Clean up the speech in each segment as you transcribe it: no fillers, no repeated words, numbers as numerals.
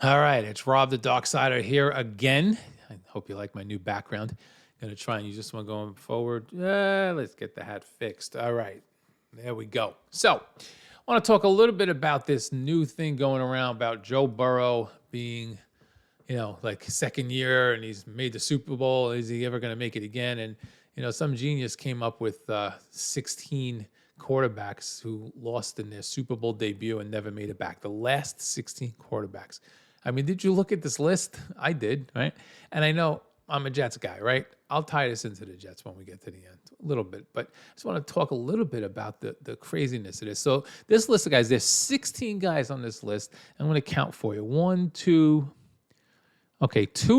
All right, it's Rob the Darksider here again. I hope you like my new background. Gonna try and use this one going forward. Let's get the hat fixed. All right, there we go. So, I want to talk a little bit about this new thing going around about Joe Burrow being, like second year, and he's made the Super Bowl. Is he ever going to make it again? And some genius came up with 16 quarterbacks who lost in their Super Bowl debut and never made it back. The last 16 quarterbacks. I mean, did you look at this list? I did, right? And I know I'm a Jets guy, right? I'll tie this into the Jets when we get to the end a little bit, but I just want to talk a little bit about the craziness of this. So this list of guys, there's 16 guys on this list. I'm going to count for you. Two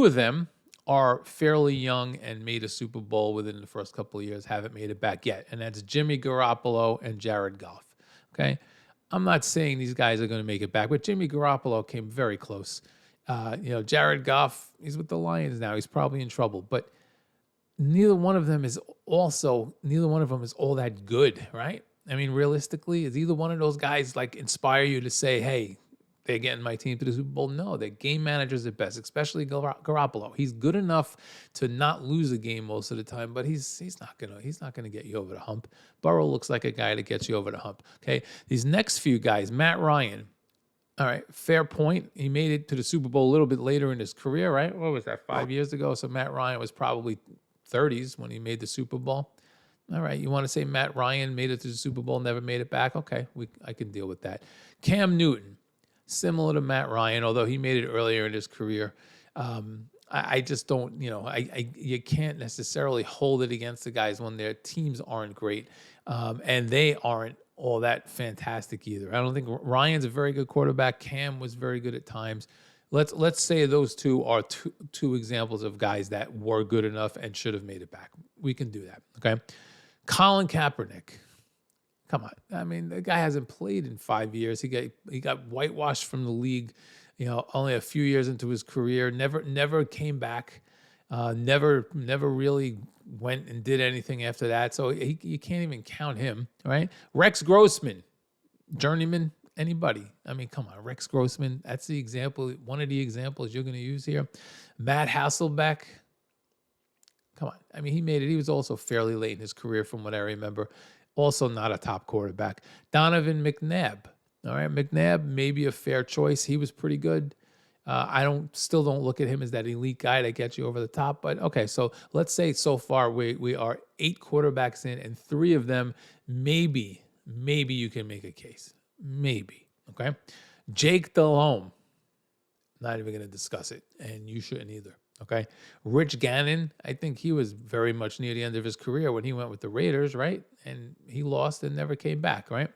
of them are fairly young and made a Super Bowl within the first couple of years, haven't made it back yet. And that's Jimmy Garoppolo and Jared Goff, okay? I'm not saying these guys are going to make it back, but Jimmy Garoppolo came very close. Jared Goff, he's with the Lions now. He's probably in trouble, but neither one of them is all that good, right? I mean, realistically, is either one of those guys like inspire you to say, hey, they're getting my team to the Super Bowl? No, they're game managers at best, especially Garoppolo. He's good enough to not lose a game most of the time, but he's not gonna get you over the hump. Burrow looks like a guy that gets you over the hump. Okay, these next few guys, Matt Ryan. All right, fair point. He made it to the Super Bowl a little bit later in his career, right? What was that, 5 years ago? So Matt Ryan was probably 30s when he made the Super Bowl. All right, you want to say Matt Ryan made it to the Super Bowl, never made it back? Okay, I can deal with that. Cam Newton. Similar to Matt Ryan, although he made it earlier in his career. I just don't, you can't necessarily hold it against the guys when their teams aren't great, and they aren't all that fantastic either. I don't think Ryan's a very good quarterback. Cam was very good at times. Let's say those two are two examples of guys that were good enough and should have made it back. We can do that, okay? Colin Kaepernick. Come on. I mean, the guy hasn't played in 5 years. He got whitewashed from the league, only a few years into his career. Never came back. Never really went and did anything after that. So you can't even count him, right? Rex Grossman, journeyman, anybody. I mean, come on, Rex Grossman. That's the example. One of the examples you're going to use here. Matt Hasselbeck. Come on. I mean, he made it. He was also fairly late in his career from what I remember. Also not a top quarterback. Donovan McNabb. All right, McNabb may be a fair choice. He was pretty good. I still don't look at him as that elite guy that gets you over the top. But okay, so let's say so far we are 8 quarterbacks in, and 3 of them maybe you can make a case. Maybe. Okay. Jake Delhomme. Not even going to discuss it, and you shouldn't either. Okay. Rich Gannon, I think he was very much near the end of his career when he went with the Raiders, right? And he lost and never came back, right?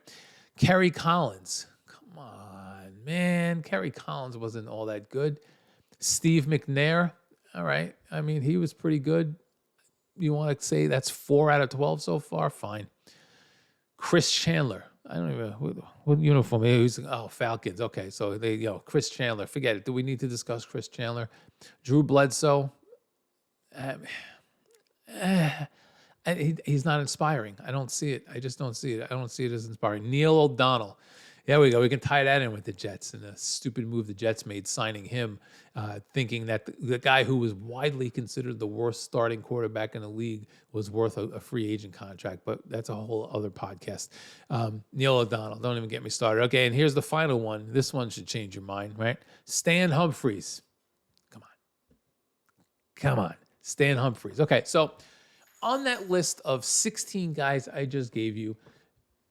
Kerry Collins. Come on, man. Kerry Collins wasn't all that good. Steve McNair. All right. I mean, he was pretty good. You want to say that's 4 out of 12 so far? Fine. Chris Chandler. I don't even what uniform. Falcons. Okay, so Chris Chandler. Forget it. Do we need to discuss Chris Chandler? Drew Bledsoe. He's not inspiring. I don't see it. I just don't see it. I don't see it as inspiring. Neil O'Donnell. There we go. We can tie that in with the Jets and the stupid move the Jets made signing him, thinking that the guy who was widely considered the worst starting quarterback in the league was worth a free agent contract. But that's a whole other podcast. Neil O'Donnell, don't even get me started. Okay, and here's the final one. This one should change your mind, right? Stan Humphreys. Come on. Stan Humphreys. Okay, so on that list of 16 guys I just gave you,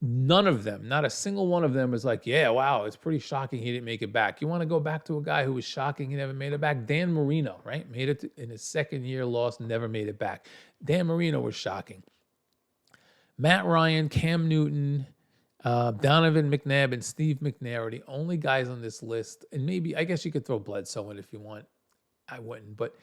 none of them, not a single one of them was like, yeah, wow, it's pretty shocking he didn't make it back. You want to go back to a guy who was shocking, he never made it back? Dan Marino, right? Made it in his second year, lost, never made it back. Dan Marino was shocking. Matt Ryan, Cam Newton, Donovan McNabb, and Steve McNair are the only guys on this list. And maybe, I guess you could throw Bledsoe in if you want. I wouldn't, but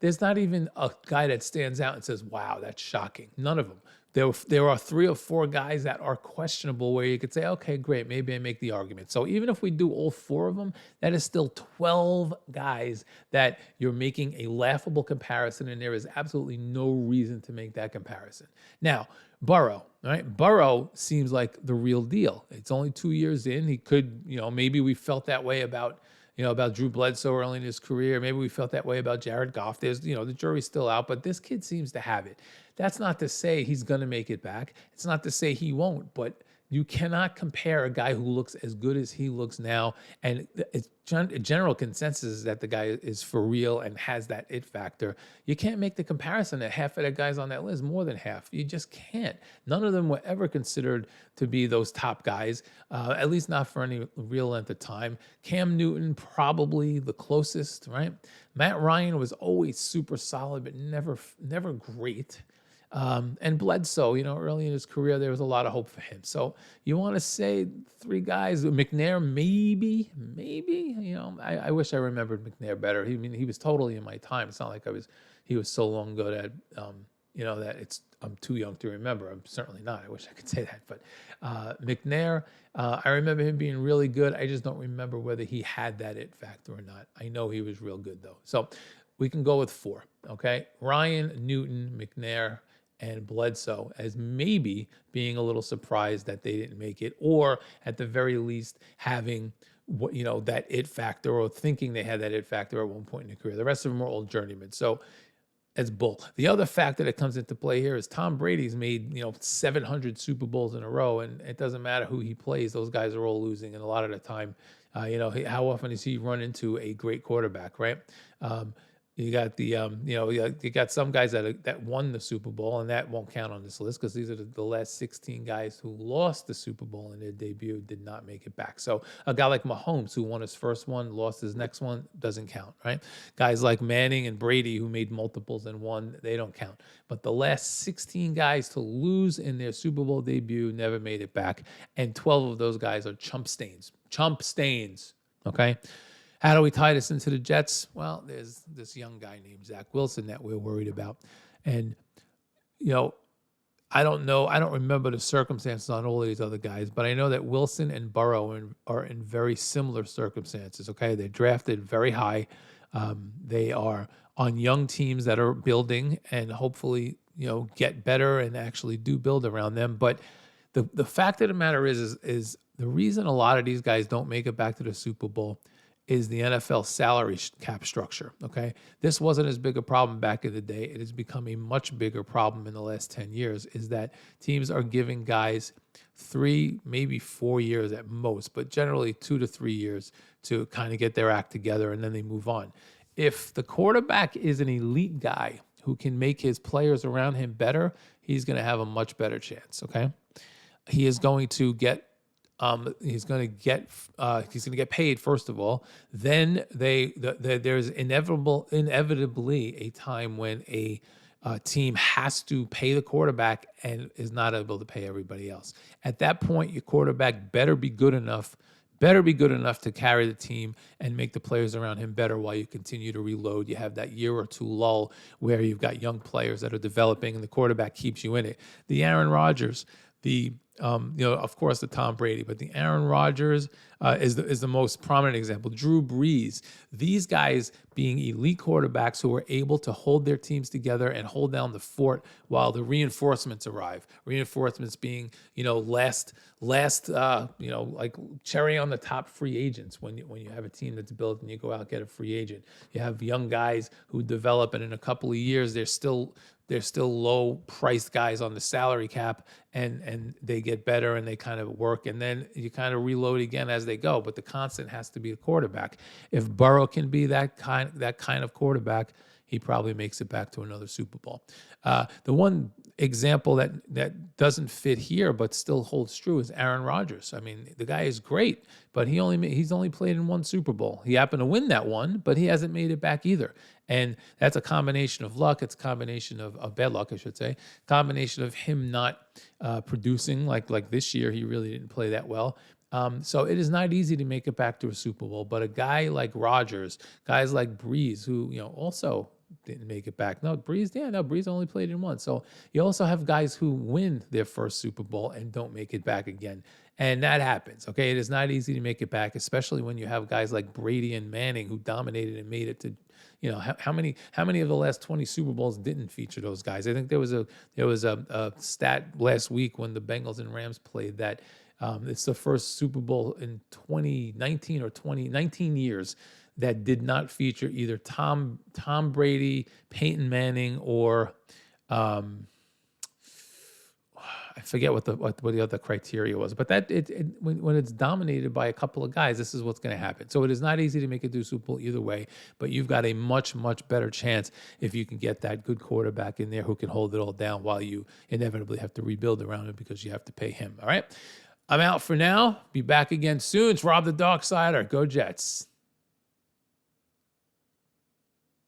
there's not even a guy that stands out and says, wow, that's shocking. None of them. There are 3 or 4 guys that are questionable where you could say, okay, great, maybe I make the argument. So even if we do all 4 of them, that is still 12 guys that you're making a laughable comparison, and there is absolutely no reason to make that comparison. Now, Burrow, right? Burrow seems like the real deal. It's only 2 years in. He could, maybe we felt that way about about Drew Bledsoe early in his career. Maybe we felt that way about Jared Goff. There's, the jury's still out, but this kid seems to have it. That's not to say he's going to make it back. It's not to say he won't, but you cannot compare a guy who looks as good as he looks now. And it's general consensus is that the guy is for real and has that it factor. You can't make the comparison that half of the guys on that list, more than half. You just can't. None of them were ever considered to be those top guys, at least not for any real length of time. Cam Newton, probably the closest, right? Matt Ryan was always super solid, but never great. And Bledsoe, early in his career, there was a lot of hope for him. So you want to say three guys, McNair, maybe, I wish I remembered McNair better. He was totally in my time. It's not like he was so long ago that, that I'm too young to remember. I'm certainly not. I wish I could say that. But McNair, I remember him being really good. I just don't remember whether he had that it factor or not. I know he was real good, though. So we can go with 4, okay? Ryan, Newton, McNair, and Bledsoe as maybe being a little surprised that they didn't make it, or at the very least having that it factor, or thinking they had that it factor at one point in their career. The rest of them are old journeymen. So it's bull. The other factor that comes into play here is Tom Brady's made 700 Super Bowls in a row, and it doesn't matter who he plays; those guys are all losing, and a lot of the time, how often does he run into a great quarterback, right? You got you got some guys that won the Super Bowl, and that won't count on this list because these are the last 16 guys who lost the Super Bowl in their debut, did not make it back. So a guy like Mahomes, who won his first one, lost his next one, doesn't count, right? Guys like Manning and Brady, who made multiples and won, they don't count. But the last 16 guys to lose in their Super Bowl debut never made it back, and 12 of those guys are chump stains. Chump stains, okay? How do we tie this into the Jets? Well, there's this young guy named Zach Wilson that we're worried about. And, I don't know. I don't remember the circumstances on all of these other guys, but I know that Wilson and Burrow are in very similar circumstances, okay? They're drafted very high. They are on young teams that are building and hopefully, get better and actually do build around them. But the fact of the matter is the reason a lot of these guys don't make it back to the Super Bowl is the NFL salary cap structure, okay? This wasn't as big a problem back in the day. It has become a much bigger problem in the last 10 years, is that teams are giving guys 3, maybe 4 years at most, but generally 2 to 3 years to kind of get their act together, and then they move on. If the quarterback is an elite guy who can make his players around him better, he's going to have a much better chance, okay? He is going to get he's going to get paid, first of all. Then there's inevitably a time when a team has to pay the quarterback and is not able to pay everybody else. At that point, your quarterback better be good enough to carry the team and make the players around him better while you continue to reload. You have that year or two lull where you've got young players that are developing and the quarterback keeps you in it. The Aaron Rodgers, of course, the Tom Brady, but the Aaron Rodgers is the most prominent example. Drew Brees, these guys being elite quarterbacks who are able to hold their teams together and hold down the fort while the reinforcements arrive. Reinforcements being, last, like cherry on the top free agents. When you have a team that's built and you go out and get a free agent, you have young guys who develop, and in a couple of years they're still low priced guys on the salary cap, and they get better and they kind of work, and then you kind of reload again as they go. But the constant has to be the quarterback. If Burrow can be that kind of quarterback, he probably makes it back to another Super Bowl. The one example that doesn't fit here but still holds true is Aaron Rodgers. I mean, the guy is great, but he's only played in one Super Bowl. He happened to win that one, but he hasn't made it back either. And that's a combination of luck. It's a combination of bad luck, I should say. Combination of him not producing like this year. He really didn't play that well. So it is not easy to make it back to a Super Bowl. But a guy like Rodgers, guys like Breeze, who also didn't make it back. Breeze only played in one. So you also have guys who win their first Super Bowl and don't make it back again. And that happens, okay? It is not easy to make it back, especially when you have guys like Brady and Manning who dominated and made it to, how many of the last 20 Super Bowls didn't feature those guys? I think there was a stat last week when the Bengals and Rams played that It's the first Super Bowl in 2019 or 2019 years that did not feature either Tom Brady, Peyton Manning, or I forget what the other criteria was, but when it's dominated by a couple of guys, this is what's going to happen. So it is not easy to make it through Super Bowl either way, but you've got a much better chance if you can get that good quarterback in there who can hold it all down while you inevitably have to rebuild around it because you have to pay him. All right, I'm out for now. Be back again soon. It's Rob the Dark Sider. Go Jets.